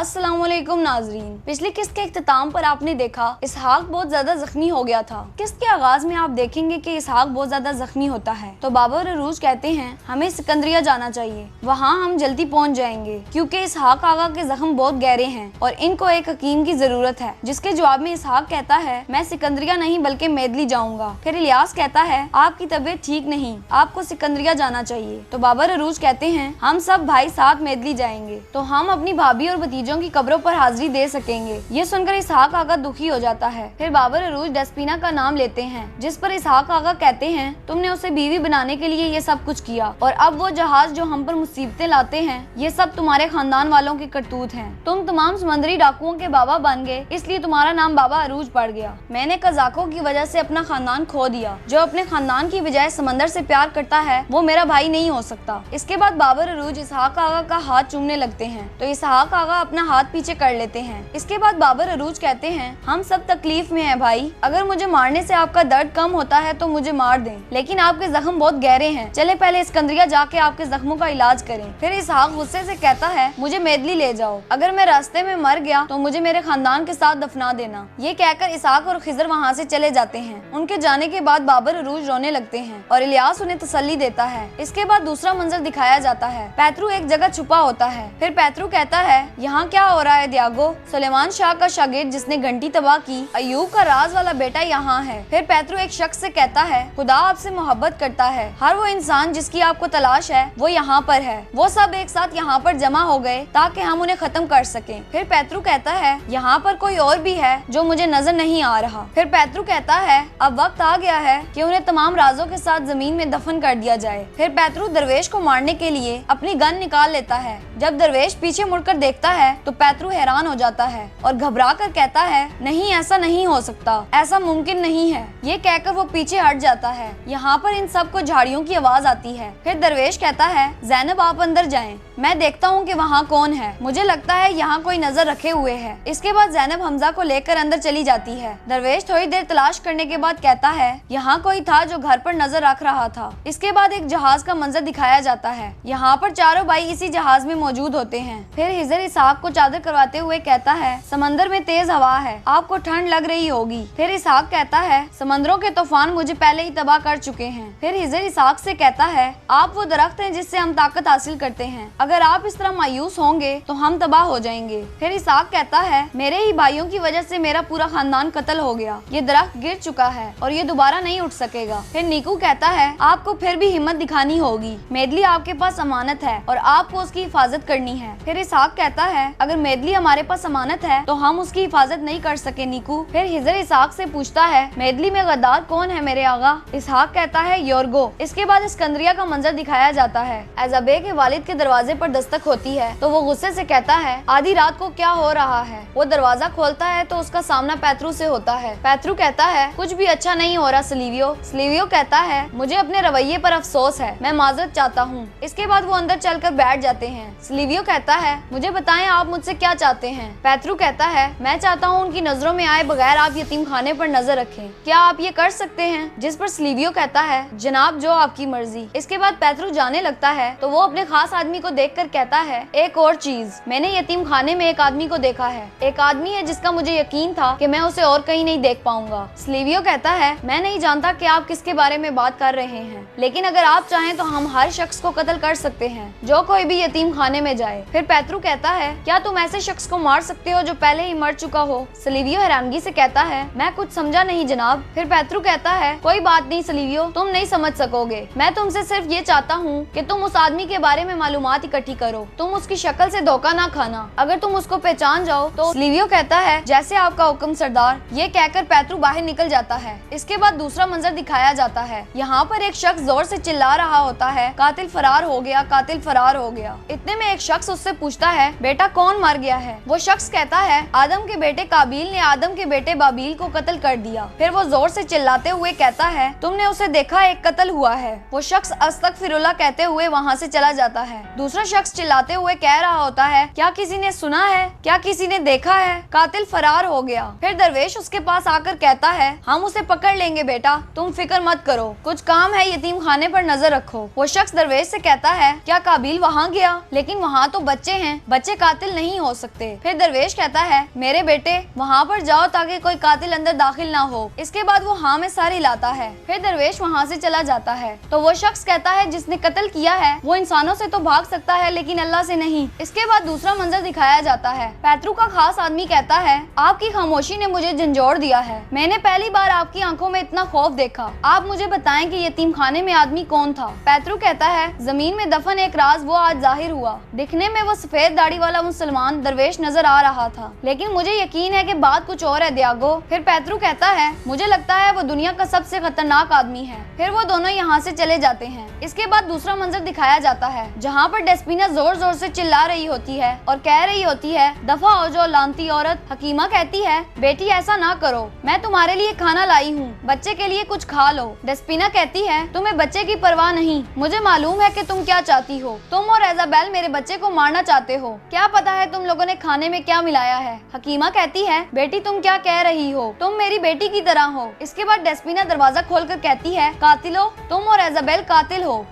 अस्सलामुअलैकुम नाजरीन, पिछली किस्त के इख्तिताम पर आपने देखा इसहाक बहुत ज्यादा जख्मी हो गया था। किस्त के आगाज में आप देखेंगे कि इसहाक बहुत ज्यादा जख्मी होता है तो बाबर अरूज कहते हैं हमें सिकंदरिया जाना चाहिए, वहाँ हम जल्दी पहुँच जाएंगे क्योंकि इसहाक आगा के जख्म बहुत गहरे हैं और इनको एक हकीम की जरूरत है। जिसके जवाब में इसहाक कहता है मैं सिकंदरिया नहीं बल्कि मेदली जाऊंगा। फिर इलियास कहता है आपकी तबीयत ठीक नहीं, आपको सिकंदरिया जाना चाहिए। तो बाबर अरूज कहते हैं हम सब भाई साथ मेदली जाएंगे तो हम अपनी भाभी और भतीजों की कब्रों पर हाजिरी दे सकेंगे। ये सुनकर इसहाक आगा दुखी हो जाता है। फिर बाबर अरूज डस्पीना का नाम लेते हैं जिस पर इसहाक आगा कहते हैं तुमने उसे बीवी बनाने के लिए ये सब कुछ किया और अब वो जहाज जो हम पर मुसीबतें लाते हैं ये सब तुम्हारे खानदान वालों की करतूत हैं। तुम तमाम समुद्री डाकुओं के बाबा बन गए इसलिए तुम्हारा नाम बाबा अरूज पड़ गया। मैंने कजाकों की वजह से अपना खानदान खो दिया। जो अपने खानदान की बजाय समंदर से प्यार करता है वो मेरा भाई नहीं हो सकता। इसके बाद बाबर अरूज इसहाक आगा का हाथ चूमने लगते हैं तो इसहाक आगा अपना हाथ पीछे कर लेते हैं। इसके बाद बाबर अरूज कहते हैं हम सब तकलीफ में हैं भाई, अगर मुझे मारने से आपका दर्द कम होता है तो मुझे मार दें, लेकिन आपके जख्म बहुत गहरे हैं, चले पहले सिकंदरिया जाके आपके जख्मों का इलाज करें। फिर इसहाक गुस्से से कहता है मुझे मेदली ले जाओ, अगर मैं रास्ते में मर गया तो मुझे मेरे खानदान के साथ दफना देना। ये कहकर इसहाक और खिजर वहाँ से चले जाते हैं। उनके जाने के बाद बाबर अरूज रोने लगते हैं और इलियास उन्हें तसल्ली देता है। इसके बाद दूसरा मंजर दिखाया जाता है। पैतरू एक जगह छुपा होता है। फिर पैतरू कहता है यहाँ क्या हो रहा है दियागो? सुलेमान शाह का शागिर्द जिसने घंटी तबाह की, अयूब का राज वाला बेटा यहाँ है। फिर पैतरू एक शख्स से कहता है खुदा आपसे मोहब्बत करता है, हर वो इंसान जिसकी आपको तलाश है वो यहाँ पर है। वो सब एक साथ यहाँ पर जमा हो गए ताकि हम उन्हें खत्म कर सकें। फिर पैतरू कहता है यहाँ पर कोई और भी है जो मुझे नजर नहीं आ रहा। फिर पैतरू कहता है अब वक्त आ गया है कि उन्हें तमाम राजों के साथ जमीन में दफन कर दिया जाए। फिर पैतरू दरवेश को मारने के लिए अपनी गन निकाल लेता है। जब दरवेश पीछे मुड़कर देखता है तो पैतरू हैरान हो जाता है और घबरा कर कहता है नहीं ऐसा नहीं हो सकता, ऐसा मुमकिन नहीं है। ये कहकर वो पीछे हट जाता है। यहाँ पर इन सबको झाड़ियों की आवाज आती है। फिर दरवेश कहता है ज़ैनब आप अंदर जाएं, मैं देखता हूँ कि वहाँ कौन है, मुझे लगता है यहाँ कोई नजर रखे हुए है। इसके बाद ज़ैनब हमजा को लेकर अंदर चली जाती है। दरवेश थोड़ी देर तलाश करने के बाद कहता है यहाँ कोई था जो घर पर नजर रख रहा था। इसके बाद एक जहाज का मंजर दिखाया जाता है। यहाँ पर चारों भाई इसी जहाज में मौजूद होते हैं। फिर हिजर इसहाक को चादर करवाते हुए कहता है समंदर में तेज हवा है, आपको ठंड लग रही होगी। फिर इसहाक कहता है समंदरों के तूफान मुझे पहले ही तबाह कर चुके हैं। फिर हिजर इसहाक से कहता है आप वो दरख्त हैं जिससे हम ताकत हासिल करते हैं, अगर आप इस तरह मायूस होंगे तो हम तबाह हो जाएंगे। फिर इसहाक कहता है मेरे ही भाइयों की वजह से मेरा पूरा खानदान कत्ल हो गया, ये दरख्त गिर चुका है और ये दोबारा नहीं उठ सकेगा। फिर नीकू कहता है आपको फिर भी हिम्मत दिखानी होगी, मेदली आपके पास अमानत है और आपको उसकी हिफाजत करनी है। फिर इसहाक कहता है अगर मेदली हमारे पास अमानत है तो हम उसकी हिफाजत नहीं कर सके नीकू। फिर हिजर इसहाक से पूछता है मेदली में गद्दार कौन है मेरे आगा? इसहाक कहता है योरगो। इसके बाद सिकंदरिया का मंजर दिखाया जाता है। एजाबे के वालिद के दरवाजे पर दस्तक होती है तो वो गुस्से से कहता है आधी रात को क्या हो रहा है? वो दरवाजा खोलता है तो उसका सामना पैतरू से होता है। पैतरू कहता है कुछ भी अच्छा नहीं हो रहा सलीवियो। सलीवियो कहता है मुझे अपने रवैये पर अफसोस है, मैं माजरत चाहता हूँ। इसके बाद वो अंदर चलकर बैठ जाते हैं। सलीवियो कहता है मुझे बताएं आप मुझसे क्या चाहते हैं? पैतरू कहता है मैं चाहता हूँ उनकी नजरों में आए बगैर आप यतीम खाने पर नजर रखें, क्या आप ये कर सकते हैं? जिस पर सलीवियो कहता है जनाब जो आपकी मर्जी। इसके बाद पैतरू जाने लगता है तो वो अपने खास आदमी को देखकर कहता है एक और चीज, मैंने यतीम खाने में एक आदमी को देखा है, एक आदमी है जिसका मुझे यकीन था कि मैं उसे और कहीं नहीं देख पाऊंगा। सलीवियो कहता है मैं नहीं जानता कि आप किसके बारे में बात कर रहे हैं, लेकिन अगर आप चाहें तो हम हर शख्स को कत्ल कर सकते हैं जो कोई भी यतीम खाने में जाए। फिर पैतरू कहता है क्या तुम ऐसे शख्स को मार सकते हो जो पहले ही मर चुका हो? सलीवियो हैरानगी से कहता है मैं कुछ समझा नहीं जनाब। फिर पैतरू कहता है कोई बात नहीं सलीवियो, तुम नहीं समझ सकोगे, मैं तुमसे सिर्फ ये चाहता हूँ कि तुम उस आदमी के बारे में मालूमात इकट्ठी करो, तुम उसकी शक्ल से धोखा ना खाना, अगर तुम उसको पहचान जाओ तो। सलीवियो कहता है जैसे आपका हुक्म सरदार। ये कहकर पैतरू बाहर निकल जाता है। इसके बाद दूसरा मंजर दिखाया जाता है। यहाँ पर एक शख्स जोर से चिल्ला रहा होता है कातिल फरार हो गया, कातिल फरार हो गया। इतने में एक शख्स उससे पूछता है बेटा कौन मार गया है? वो शख्स कहता है आदम के बेटे काबिल ने आदम के बेटे बाबील को कत्ल कर दिया। फिर वो जोर से चिल्लाते हुए कहता है तुमने उसे देखा, एक कत्ल हुआ है। वो शख्स अस्तगफिरुल्लाह कहते हुए वहाँ से चला जाता है। दूसरा दूसरा शख्स चिल्लाते हुए कह रहा होता है, क्या किसी ने सुना है, क्या किसी ने देखा है, कातिल फरार हो गया। फिर दरवेश उसके पास आकर कहता है, हम उसे पकड़ लेंगे बेटा, तुम फिक्र मत करो, कुछ काम है, यतीम खाने पर नजर रखो। वो शख्स दरवेश से कहता है, क्या काबिल वहाँ गया? लेकिन वहाँ तो बच्चे हैं, बच्चे कातिल नहीं हो सकते। फिर दरवेश कहता है, मेरे बेटे वहाँ पर जाओ ताकि कोई कातिल अंदर दाखिल ना हो। इसके बाद वो हाँ में सारी लाता है। फिर दरवेश वहाँ से चला जाता है। तो वो शख्स कहता है, जिसने कत्ल किया है वो इंसानों से तो भाग सकता है लेकिन अल्लाह से नहीं। इसके बाद दूसरा मंजर दिखाया जाता है। पैतरू का खास आदमी कहता है, आपकी खामोशी ने मुझे झंझोड़ दिया है, मैंने पहली बार आपकी आंखों में इतना खौफ देखा। आप मुझे बताएं कि यतीम खाने में आदमी कौन था? पैतरू कहता है, जमीन में दफन एक राज वो आज जाहिर हुआ। दिखने में वो सफेद दाढ़ी वाला मुसलमान दरवेश नजर आ रहा था, लेकिन मुझे यकीन है कि बात कुछ और है दियागो। फिर पैतरू कहता है, मुझे लगता है वो दुनिया का सबसे खतरनाक आदमी है। फिर वो दोनों यहाँ से चले जाते हैं। इसके बाद दूसरा मंजर दिखाया जाता है, जहाँ पर डेस्पिना जोर जोर से चिल्ला रही होती है और कह रही होती है, दफा हो जो लानती औरत। हकीमा कहती है, बेटी ऐसा ना करो, मैं तुम्हारे लिए खाना लाई हूँ, बच्चे के लिए कुछ खा लो। डेस्पिना कहती है, तुम्हें बच्चे की परवाह नहीं, मुझे मालूम है कि तुम क्या चाहती हो, तुम और इजाबेल मेरे बच्चे को मारना चाहते हो, क्या पता है तुम लोगों ने खाने में क्या मिलाया है। हकीमा कहती है, बेटी तुम क्या कह रही हो, तुम मेरी बेटी की तरह हो। इसके बाद डेस्पिना दरवाजा खोलकर कहती है, कातिलो, तुम और इजाबेल कातिल हो।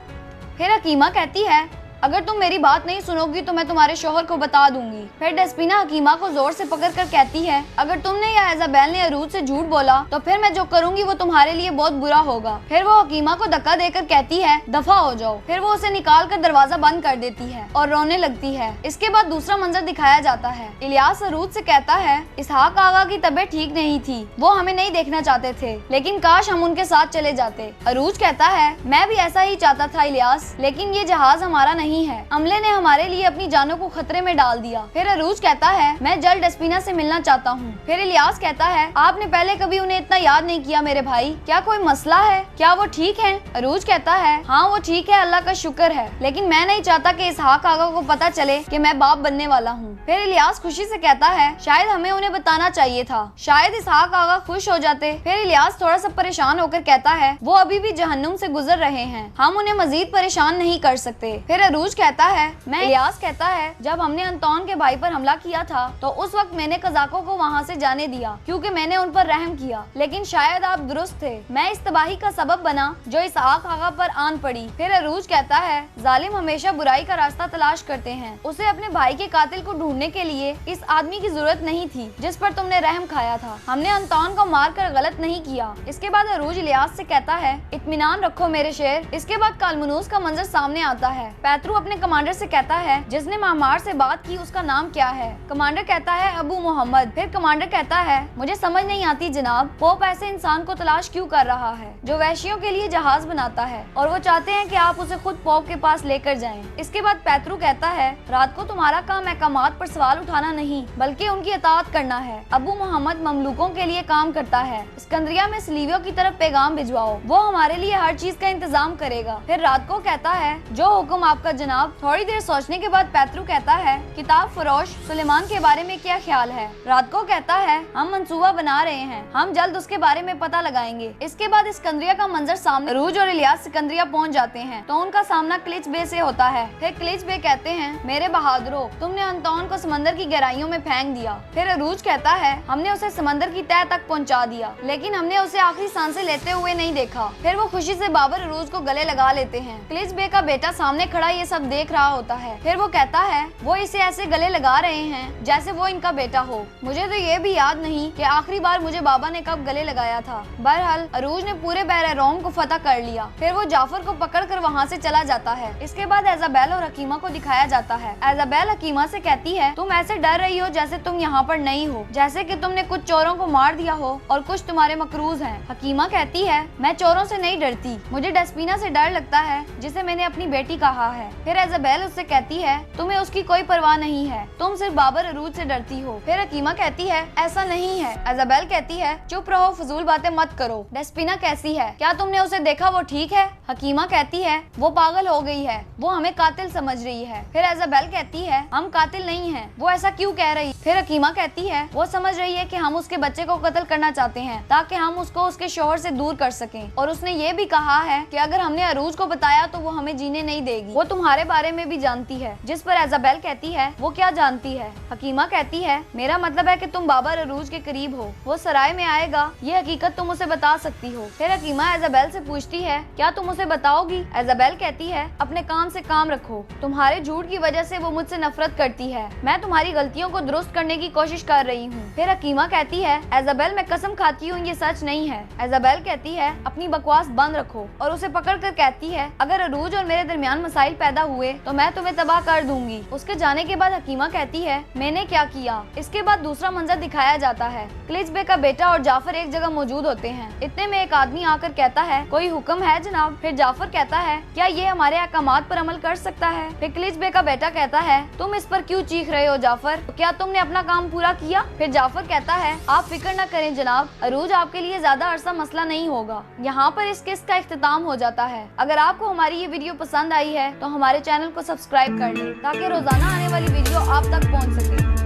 फिर हकीमा कहती है, अगर तुम मेरी बात नहीं सुनोगी तो मैं तुम्हारे शोहर को बता दूंगी। फिर डेस्पिना हकीमा को जोर से पकड़कर कहती है, अगर तुमने या इजाबेल ने अरूज से झूठ बोला तो फिर मैं जो करूंगी वो तुम्हारे लिए बहुत बुरा होगा। फिर वो हकीमा को धक्का देकर कहती है, दफा हो जाओ। फिर वो उसे निकाल कर दरवाजा बंद कर देती है और रोने लगती है। इसके बाद दूसरा मंजर दिखाया जाता है। इलियास अरूज से कहता है, इसहाक आगा की तबीयत ठीक नहीं थी, वो हमें नहीं देखना चाहते थे, लेकिन काश हम उनके साथ चले जाते। अरूज कहता है, मैं भी ऐसा ही चाहता था इलियास, लेकिन ये जहाज हमारा नहीं है, अमले ने हमारे लिए अपनी जानों को खतरे में डाल दिया। फिर अरूज कहता है, मैं जल्द डेस्पिना से मिलना चाहता हूँ। फिर इलियास कहता है, आपने पहले कभी उन्हें इतना याद नहीं किया मेरे भाई, क्या कोई मसला है, क्या वो ठीक है? अरूज कहता है, हाँ वो ठीक है, अल्लाह का शुक्र है, लेकिन मैं नहीं चाहता कि इसहाक आगा को पता चले कि मैं बाप बनने वाला हूँ। फिर इलियास खुशी से कहता है, शायद हमें उन्हें बताना चाहिए था, शायद इसहाक आगा खुश हो जाते। फिर इलियास थोड़ा सा परेशान होकर कहता है, वो अभी भी जहन्नुम से गुजर रहे हैं, हम उन्हें मजीद परेशान नहीं कर सकते। फिर अरूज कहता है, मैं इलियास कहता है, जब हमने अंतोन के भाई पर हमला किया था तो उस वक्त मैंने कजाकों को वहाँ से जाने दिया क्योंकि मैंने उन पर रहम किया, लेकिन शायद आप दुरुस्त थे, मैं इस तबाही का सबब बना जो इसहाक आगा पर आन पड़ी। फिर अरूज कहता है, जालिम हमेशा बुराई का रास्ता तलाश करते हैं, उसे अपने भाई के कातिल को ढूंढने के लिए इस आदमी की जरूरत नहीं थी जिस पर तुमने रहम खाया था, हमने अंतोन को मार कर गलत नहीं किया। इसके बाद अरूज इलियास से कहता है, इत्मीनान रखो मेरे शेर। इसके बाद कालमनूस का मंजर सामने आता है। पैतरू अपने कमांडर से कहता है, जिसने मामार से बात की उसका नाम क्या है? कमांडर कहता है, अबू मोहम्मद। फिर कमांडर कहता है, मुझे समझ नहीं आती जनाब, पोप ऐसे इंसान को तलाश क्यों कर रहा है जो वैश्यों के लिए जहाज बनाता है और वो चाहते हैं कि आप उसे खुद पोप के पास लेकर जाएं। इसके बाद पैतरू कहता है, रात को तुम्हारा काम अहकामात पर सवाल उठाना नहीं बल्कि उनकी इताअत करना है। अबू मोहम्मद ममलूकों के लिए काम करता है, सिकंदरिया में सलीबियों की तरफ पैगाम भिजवाओ, वो हमारे लिए हर चीज का इंतजाम करेगा। फिर रात को कहता है, जो हुक्म आपका जनाब। थोड़ी देर सोचने के बाद पैतरू कहता है, किताब फरोश सुलेमान के बारे में क्या ख्याल है? रात को कहता है, हम मंसूबा बना रहे हैं, हम जल्द उसके बारे में पता लगाएंगे। इसके बाद सिकंदरिया का मंजर सामने। अरूज और इलियास सिकंदरिया पहुंच जाते हैं तो उनका सामना क्लिच बे से होता है। फिर क्लिच बे कहते हैं, मेरे बहादुरों, तुमने अंतोन को समंदर की गहराइयों में फेंक दिया। फिर अरूज कहता है, हमने उसे समंदर की तह तक पहुंचा दिया, लेकिन हमने उसे आखिरी सांसें लेते हुए नहीं देखा। फिर वो खुशी से बाबर अरूज को गले लगा लेते हैं। क्लिच बे का बेटा सामने खड़ा ये सब देख रहा होता है। फिर वो कहता है, वो इसे ऐसे गले लगा रहे हैं जैसे वो इनका बेटा हो। मुझे तो ये भी याद नहीं कि आखिरी बार मुझे बाबा ने कब गले लगाया था। बहरहाल अरूज ने पूरे बहरे रोम को फतह कर लिया। फिर वो जाफर को पकड़कर वहाँ से चला जाता है। इसके बाद इजाबेल और हकीमा को दिखाया जाता है। इजाबेल हकीमा से कहती है, तुम ऐसे डर रही हो जैसे तुम यहाँ पर नहीं हो, जैसे कि तुमने कुछ चोरों को मार दिया हो और कुछ तुम्हारे मकरूज हैं। हकीमा कहती है, मैं चोरों से नहीं डरती, मुझे डेस्पिना से डर लगता है जिसे मैंने अपनी बेटी कहा है। फिर इजाबेल उससे कहती है, तुम्हें उसकी कोई परवाह नहीं है, तुम सिर्फ बाबर अरूज से डरती हो। फिर हकीमा कहती है, ऐसा नहीं है। इजाबेल कहती है, चुप रहो, फजूल बातें मत करो। डेस्पिना कैसी है? क्या तुमने उसे देखा? वो ठीक है? हकीमा कहती है, वो पागल हो गई है, वो हमें कातिल समझ रही है। फिर इजाबेल कहती है, हम कातिल नहीं हैं, वो ऐसा क्यों कह रही? फिर हकीमा कहती है, वो समझ रही है कि हम उसके बच्चे को कत्ल करना चाहते हैं ताकि हम उसको उसके शोहर से दूर कर सकें, और उसने ये भी कहा है कि अगर हमने अरूज को बताया तो वो हमें जीने नहीं देगी, वो तुम्हारे बारे में भी जानती है। जिस पर इजाबेल कहती है वो क्या जानती है। हकीमा कहती है मेरा मतलब है कि तुम बाबर अरूज के करीब हो, वो सराय में आएगा, ये हकीकत तुम उसे बता सकती हो। फिर हकीमा इजाबेल से पूछती है क्या तुम उसे बताओगी। इजाबेल कहती है अपने काम से काम रखो, तुम्हारे झूठ की वजह से वो मुझसे नफरत करती है, मैं तुम्हारी गलतियों को दुरुस्त करने की कोशिश कर रही हूँ। फिर हकीमा कहती है इजाबेल मैं कसम खाती हूँ ये सच नहीं है। इजाबेल कहती है अपनी बकवास बंद रखो और उसे पकड़ कर कहती है अगर अरूज और मेरे दरमियान मसाइल पैदा हुए तो मैं तुम्हें तबाह कर दूंगी। उसके जाने के बाद हकीमा कहती है मैंने क्या किया। इसके बाद दूसरा मंजर दिखाया जाता है। क्लिज बे का बेटा और जाफर एक जगह मौजूद होते हैं। इतने में एक आदमी आकर कहता है कोई हुक्म है जनाब। फिर जाफर कहता है क्या ये हमारे अहकामात पर अमल कर सकता है। फिर क्लिज बे का बेटा कहता है तुम इस पर क्यों चीख रहे हो जाफर, तो क्या तुमने अपना काम पूरा किया। फिर जाफर कहता है आप फिक्र न करें जनाब, अरूज आपके लिए ज्यादा अरसा मसला नहीं होगा। यहाँ पर इस किस्त का इख्तिताम हो जाता है। अगर आपको हमारी ये वीडियो पसंद आई है तो हमारे चैनल को सब्सक्राइब कर लें ताकि रोजाना आने वाली वीडियो आप तक पहुँच सके।